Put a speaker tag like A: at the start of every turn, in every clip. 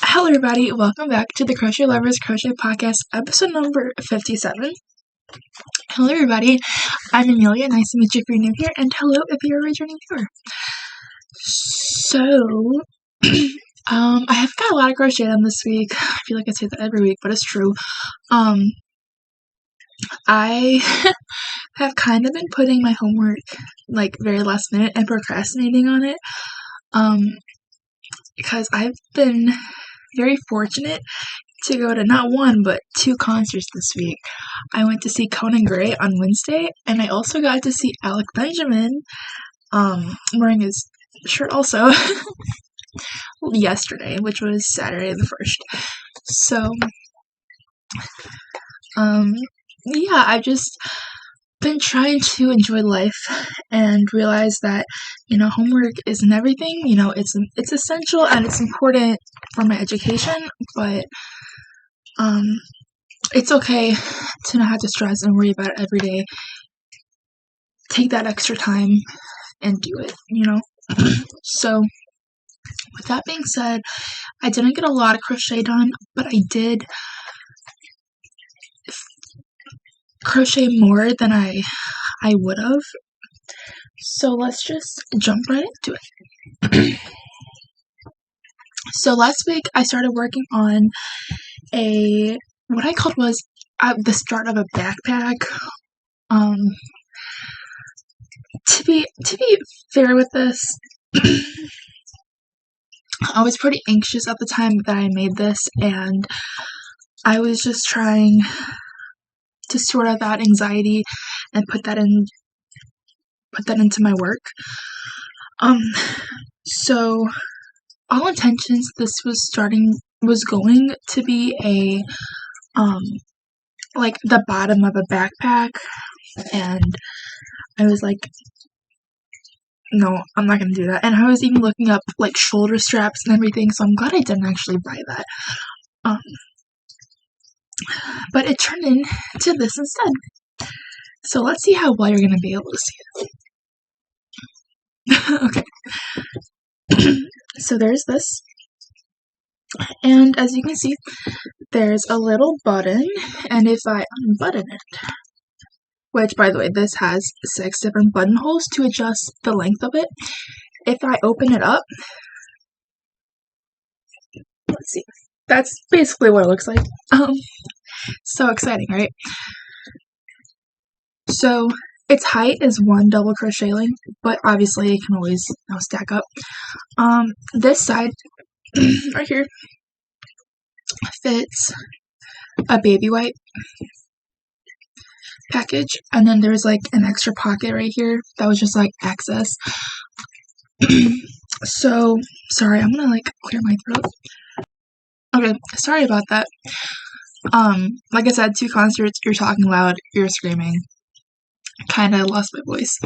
A: Hello everybody, welcome back to the Crochet Lovers Crochet Podcast, episode number 57. Hello everybody, I'm Amelia, nice to meet you if you're new here, and hello if you're a returning viewer. So, I have got a lot of crochet done this week. I feel like I say that every week, but it's true. I have kind of been putting my homework, like, very last minute and procrastinating on it, because I've been very fortunate to go to not one but two concerts this week. I went to see Conan Gray on Wednesday, and I also got to see Alec Benjamin, wearing his shirt also, yesterday, which was Saturday the 1st. So, yeah, I've just been trying to enjoy life and realize that, homework isn't everything. It's essential and it's important for my education, but it's okay to not have to stress and worry about it every day. Take that extra time and do it, So, with that being said, I didn't get a lot of crochet done, but I did crochet more than I would have. So let's just jump right into it. So last week I started working on what I called was the start of a backpack. To be fair with this, I was pretty anxious at the time that I made this, and I was just trying to sort out that anxiety and put that into my work. So all intentions, this was going to be like the bottom of a backpack, and I was like, no, I'm not gonna do that. And I was even looking up like shoulder straps and everything, so I'm glad I didn't actually buy that. But it turned into this instead. So let's see how well you're gonna be able to see it. Okay. So there's this. And as you can see, there's a little button, and if I unbutton it, which, by the way, this has 6 different buttonholes to adjust the length of it. If I open it up, let's see, that's basically what it looks like. So exciting, right? So its height is 1 double crochet length, but obviously it can always stack up. This side right here fits a baby wipe package, and then there's like an extra pocket right here that was just like excess. So sorry, I'm gonna like clear my throat. Okay, sorry about that. Like I said, 2 concerts, you're talking loud, you're screaming. Kinda lost my voice.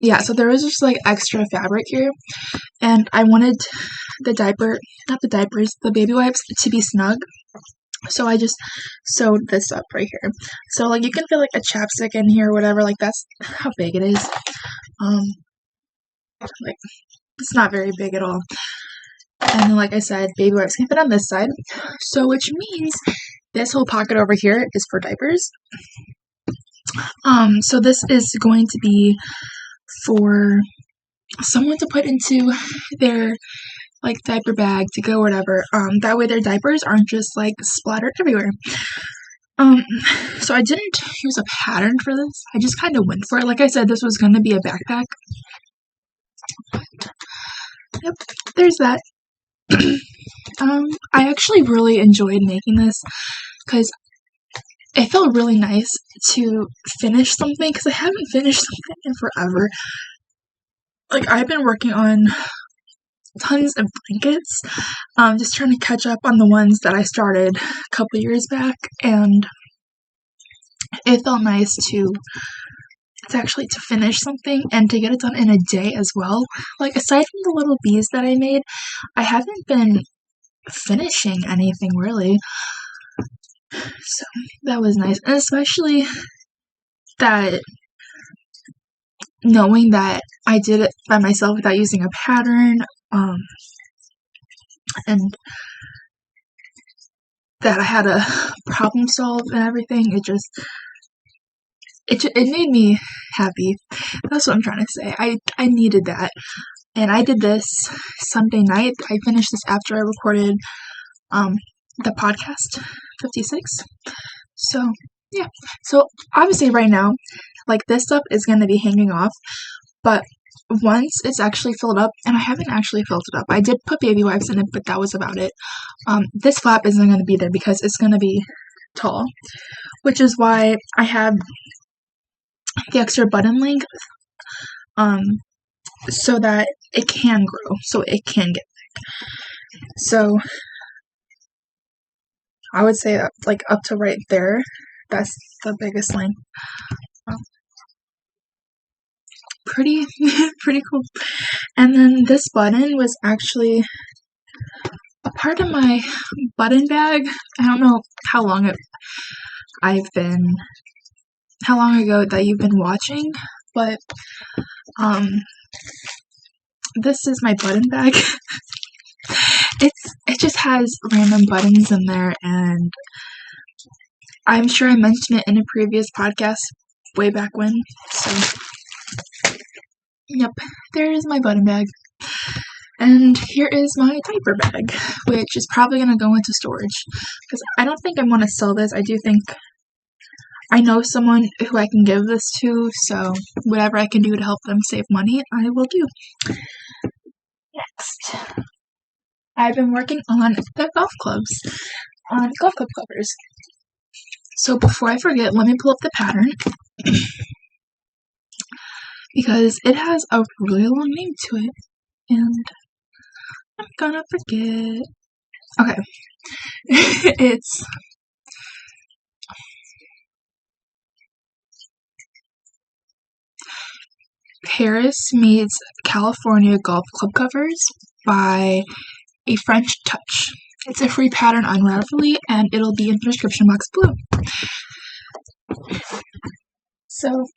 A: Yeah, so there was just like extra fabric here, and I wanted the baby wipes to be snug. So I just sewed this up right here. So like you can feel like a chapstick in here or whatever, like that's how big it is. Like it's not very big at all. And then like I said, baby wipes can fit on this side. So which means this whole pocket over here is for diapers. So this is going to be for someone to put into their like diaper bag to go or whatever. That way their diapers aren't just like splattered everywhere. So I didn't use a pattern for this. I just kind of went for it. Like I said, this was going to be a backpack. Yep, there's that. I actually really enjoyed making this because it felt really nice to finish something, because I haven't finished something in forever. Like, I've been working on tons of blankets, just trying to catch up on the ones that I started a couple years back, and it felt nice to actually to finish something and to get it done in a day as well. Like, aside from the little bees that I made, I haven't been finishing anything really. So that was nice, and especially that knowing that I did it by myself without using a pattern, and that I had a problem solve and everything. It made me happy. That's what I'm trying to say. I needed that. And I did this Sunday night. I finished this after I recorded the podcast 56. So yeah. So obviously right now, like, this stuff is gonna be hanging off, but once it's actually filled up, and I haven't actually filled it up. I did put baby wipes in it, but that was about it. This flap isn't gonna be there because it's gonna be tall, which is why I have the extra button length, so that it can grow, so it can get thick. So I would say up to right there. That's the biggest length. Pretty cool. And then this button was actually a part of my button bag. I don't know how long ago that you've been watching, but this is my button bag. It just has random buttons in there, and I'm sure I mentioned it in a previous podcast way back when. So yep, there is my button bag. And here is my diaper bag, which is probably going to go into storage, because I don't think I want to sell this. I do think I know someone who I can give this to, so whatever I can do to help them save money, I will do. Next, I've been working on the golf clubs, on Golfclub Covers. So before I forget, let me pull up the pattern, because it has a really long name to it, and I'm gonna forget. Okay. It's Paris Meets California Golfclub Covers by A French Touch. It's a free pattern on Ravelry, and it'll be in the description box below. So,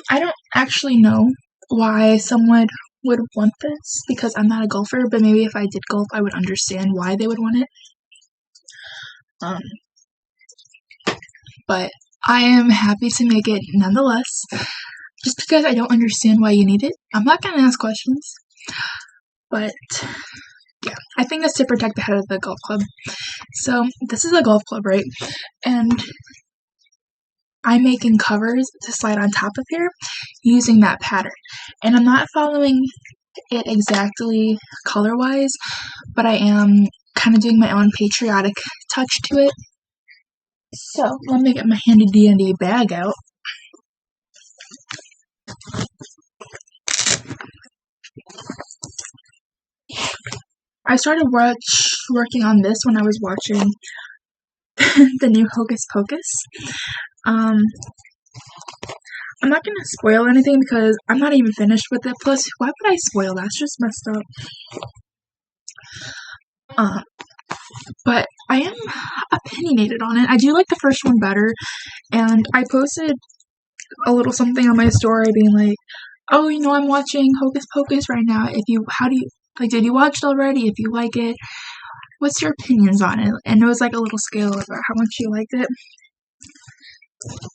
A: I don't actually know why someone would want this, because I'm not a golfer, but maybe if I did golf, I would understand why they would want it. But I am happy to make it nonetheless, just because I don't understand why you need it. I'm not going to ask questions, but yeah, I think that's to protect the head of the golf club. So this is a golf club, right? And I'm making covers to slide on top of here using that pattern. And I'm not following it exactly color-wise, but I am kind of doing my own patriotic touch to it. So let me get my handy dandy bag out. I started working on this when I was watching the new Hocus Pocus. I'm not gonna spoil anything because I'm not even finished with it. Plus, why would I spoil? That's just messed up. But I am opinionated on it. I do like the first one better, and I posted a little something on my story being like, "Oh, you know, I'm watching Hocus Pocus right now. Did you watch it already? If you like it, what's your opinions on it?" And it was like a little scale about how much you liked it.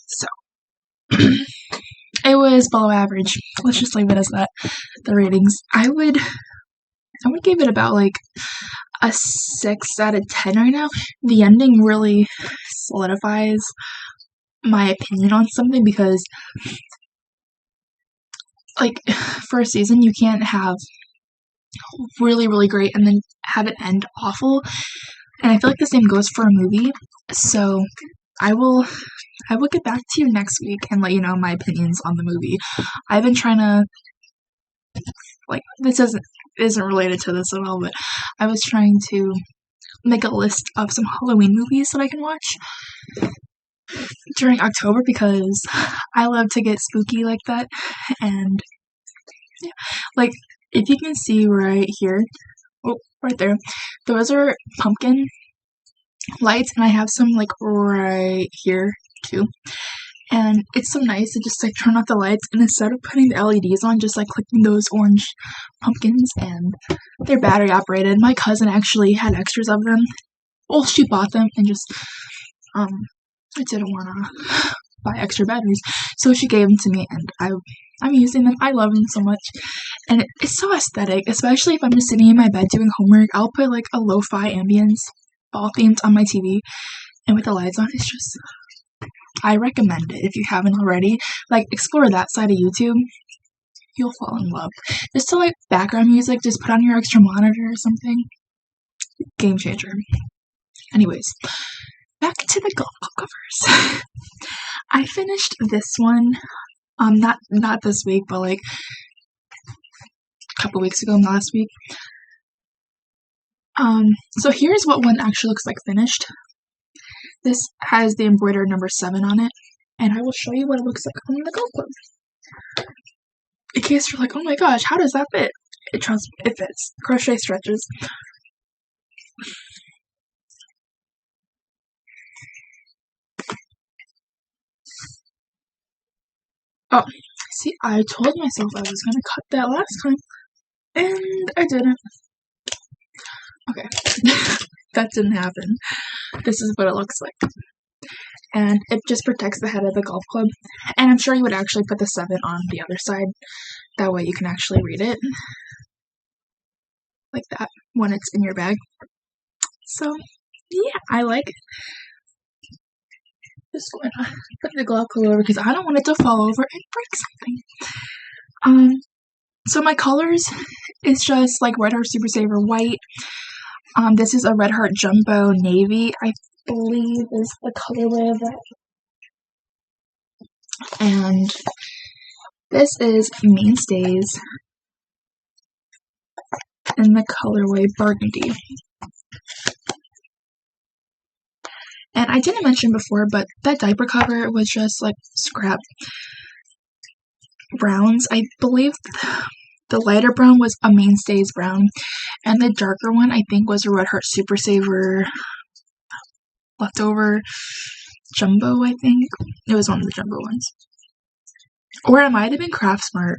A: So it was below average. Let's just leave it as that. The ratings, I would give it about like a 6 out of 10 right now. The ending really solidifies my opinion on something, because like, for a season you can't have really, really great and then have it end awful. And I feel like the same goes for a movie. So I will get back to you next week and let you know my opinions on the movie. I've been trying to, like, this isn't related to this at all, but I was trying to make a list of some Halloween movies that I can watch during October, because I love to get spooky like that. And yeah, like, if you can see right here, oh, right there, those are pumpkin lights, and I have some like right here too. and it's so nice to just like turn off the lights, and instead of putting the LEDs on, just like clicking those orange pumpkins, and they're battery operated. My cousin actually had extras of them. Well, she bought them and just I didn't want to buy extra batteries, so she gave them to me, and I'm using them. I love them so much, and it's so aesthetic, especially if I'm just sitting in my bed doing homework. I'll put like a lo-fi ambience, fall themed on my TV, and with the lights on, it's just, I recommend it if you haven't already. Like, explore that side of YouTube. You'll fall in love. Just to like background music, just put on your extra monitor or something. Game changer. Anyways, back to the Golfclub Covers. I finished this one, not this week, but like a couple weeks ago, last week. So here's what one actually looks like finished. This has the embroidered number 7 on it, and I will show you what it looks like on the Golfclub. In case you're like, oh my gosh, how does that fit? It fits. Crochet stretches. Oh, see, I told myself I was gonna cut that last time, and I didn't. Okay, that didn't happen. This is what it looks like. And it just protects the head of the golf club. And I'm sure you would actually put the 7 on the other side. That way you can actually read it. Like that, when it's in your bag. So, yeah, I like it. Just going to put the glove club over because I don't want it to fall over and break something. So my colors is just like Red Heart Super Saver White. This is a Red Heart Jumbo Navy, I believe is the colorway of that. And this is Mainstays in the colorway Burgundy. And I didn't mention before, but that diaper cover was just like scrap browns. I believe the lighter brown was a Mainstays brown, and the darker one I think was a Red Heart Super Saver leftover jumbo, I think. It was one of the jumbo ones. Or it might have been Craft Smart,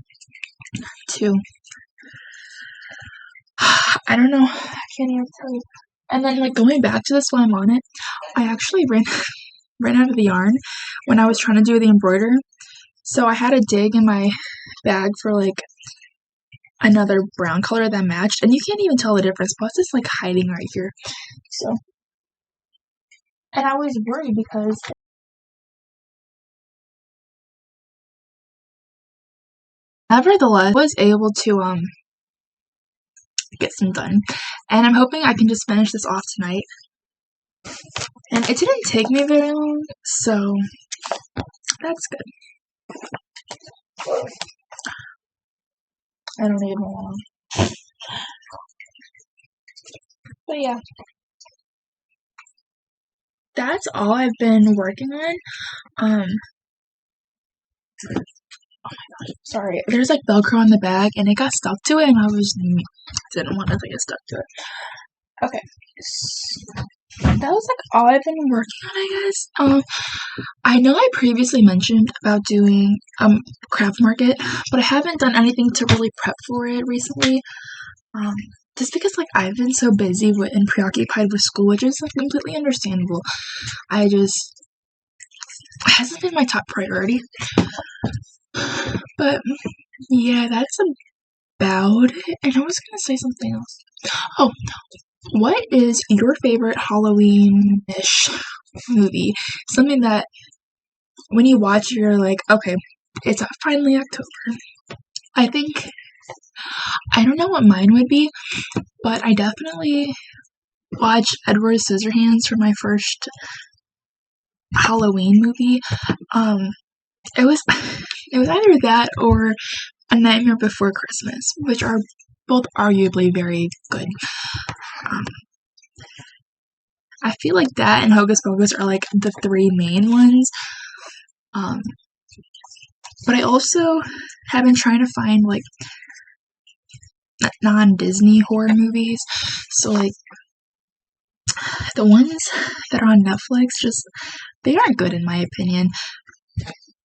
A: too. I don't know. I can't even tell you. And then, like, going back to this while I'm on it, I actually ran out of the yarn when I was trying to do the embroider. So I had to dig in my bag for, like, another brown color that matched. And you can't even tell the difference. Plus, it's, like, hiding right here. So, and I was worried because nevertheless, I was able to, get some done. And I'm hoping I can just finish this off tonight. And it didn't take me very long, so that's good. I don't even know. But yeah. That's all I've been working on. Oh my gosh, sorry. There's like Velcro on the bag and it got stuck to it and I didn't want it to get stuck to it. Okay. That was like all I've been working on, I guess. I know I previously mentioned about doing craft market, but I haven't done anything to really prep for it recently. Just because like I've been so busy and preoccupied with school, which is like completely understandable. It hasn't been my top priority. But yeah, that's about it. And I was gonna say something else. Oh, what is your favorite Halloween-ish movie? Something that when you watch, you're like, okay, it's finally October. I don't know what mine would be, but I definitely watched Edward Scissorhands for my first Halloween movie. It was either that or A Nightmare Before Christmas, which are both arguably very good. I feel like that and Hocus Pocus are like the 3 main ones. But I also have been trying to find like non-Disney horror movies. So like the ones that are on Netflix, they aren't good in my opinion.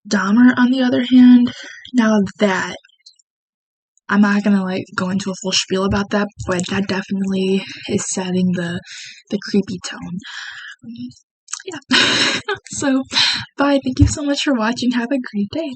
A: Dahmer, on the other hand, now that I'm not gonna like go into a full spiel about that, but that definitely is setting the creepy tone. Yeah. So, bye. Thank you so much for watching. Have a great day.